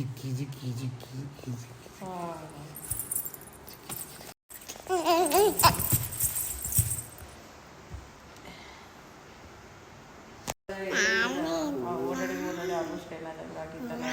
ಜಿಕ್ಕಿ ಜಿಕ್ಕಿ ಓಡಾಡಿ ಆಲ್ಮೋಸ್ಟ್ ಎಲ್ಲ ಆಗಿತ್ತಲ್ಲ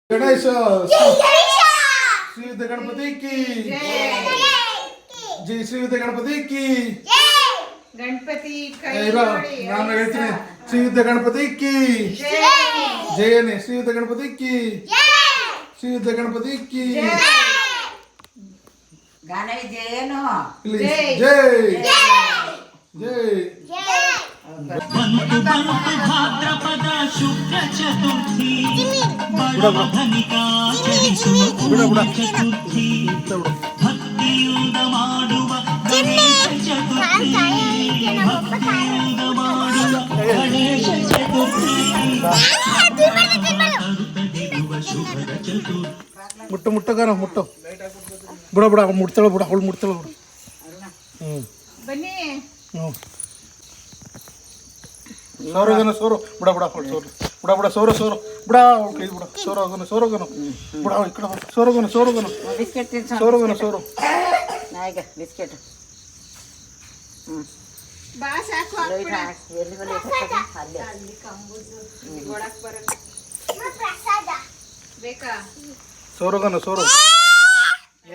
गणेश श्री विद्या गणपति की जय श्री विद्या गणपति की ಗಣಪತಿ ನಾನು ಹೇಳ್ತೀನಿ ಶ್ರೀ ವಿದ್ಯಾ ಗಣಪತಿ ಕಿ ಜಯನೇ ಶ್ರೀ ವಿದ್ಯಾ ಗಣಪತಿ ಕಿ ಶ್ರೀ ವಿದ್ಯಾ ಗಣಪತಿ ಕಿ ಗಾನ ಜಯನು ಜೈ ಜೈ ಭಾದ್ರಪದ ಶುಕ್ಲ ಚತುರ್ಥಿ ಬಡವಧನಿಕಾ ಚತುರ್ಥಿ ಭಕ್ತಿಯಿಂದ ಮಾಡುವ ಗಣೇಶ ಚತುರ್ಥಿ ಭಕ್ತಿಯಿಂದ ಮಾಡುವ ಗಣೇಶ ಚತುರ್ಥಿ ಶುಭದ ಚತುರ್ಥಿ ಮುಟ್ಟು ಮುಟ್ಟಗಾನ ಮುಟ್ಟು ಬಿಡ ಬಿಡ ಅವ್ಳು ಮುಡ್ತಾಳ ಬಿಡ ಅವಳು ಮುಡ್ತಾಳ ಬಿಡು ಬನ್ನಿ ಸೋರೋಗನ ಸೋರು ಬಿಡ ಬಿಡ ಸೋರು ಬಿಡ ಬಿಡ ಸೋರು ಸೋರು ಬಿಡ ಕೈ ಬಿಡ ಸೋರೋಗನ ಸೋರೋಗನ ಬಿಡ ಈ ಕಡೆ ಸೋರೋಗನ ಸೋರೋಗನ ಬಿಸ್ಕೆಟ್ ಸೋರೋಗನ ಸೋರು ನಾಯಿಗ ಬಿಸ್ಕೆಟ್ ಬಾ ಸಾಕು ಎಲ್ಲಿ ಅಲ್ಲಿ ಕಂಬುಜು ಗೋಡಕ್ ಬರುತ್ತೆ ಪ್ರಸಾದ ಬೇಕಾ ಸೋರೋಗನ ಸೋರು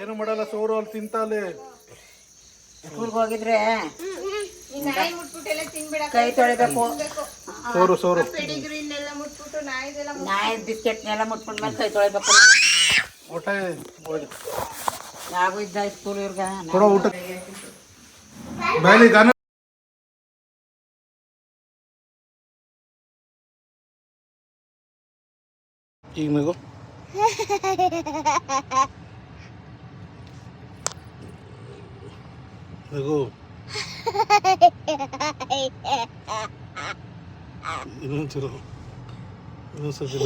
ಏನು ಮಾಡಲ್ಲ ಸೋರು ಅಲ್ಲಿ ತಿಂತಾಲೆ ಸ್ಕೂಲ್ಗೆ ಹೋಗಿದ್ರೆ ಕೈ ತೊಳಿಬೇಕು ಸೋರು ಸೋರು ನಾಯಿ ಬಿಸ್ಕೆಟ್ನೆಲ್ಲ ಮುಟ್ಬಿಟ್ಟು ಮೇಲೆ ಕೈ ತೊಳಿಬೇಕು ಊಟ ಯಾವ ಇದ್ದ ಸ್ಕೂಲ್ ಇವ್ರಿಗೆ ಕೊಡೋ ಊಟ ಬ್ಯಾಲಿ ಗಾನ ಈಗ ನಗು ನಗು ಇನ್ನೊಂಚೂರು ಇನ್ನೊಂದ್ಸತಿ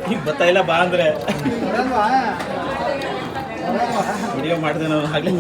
ಈಗ ಗೊತ್ತಾಯಿಲ್ಲ ಬಾ ಅಂದ್ರೆ ವಿಡಿಯೋ ಮಾಡಿದೆ ನಾನು ಆಗಲೇ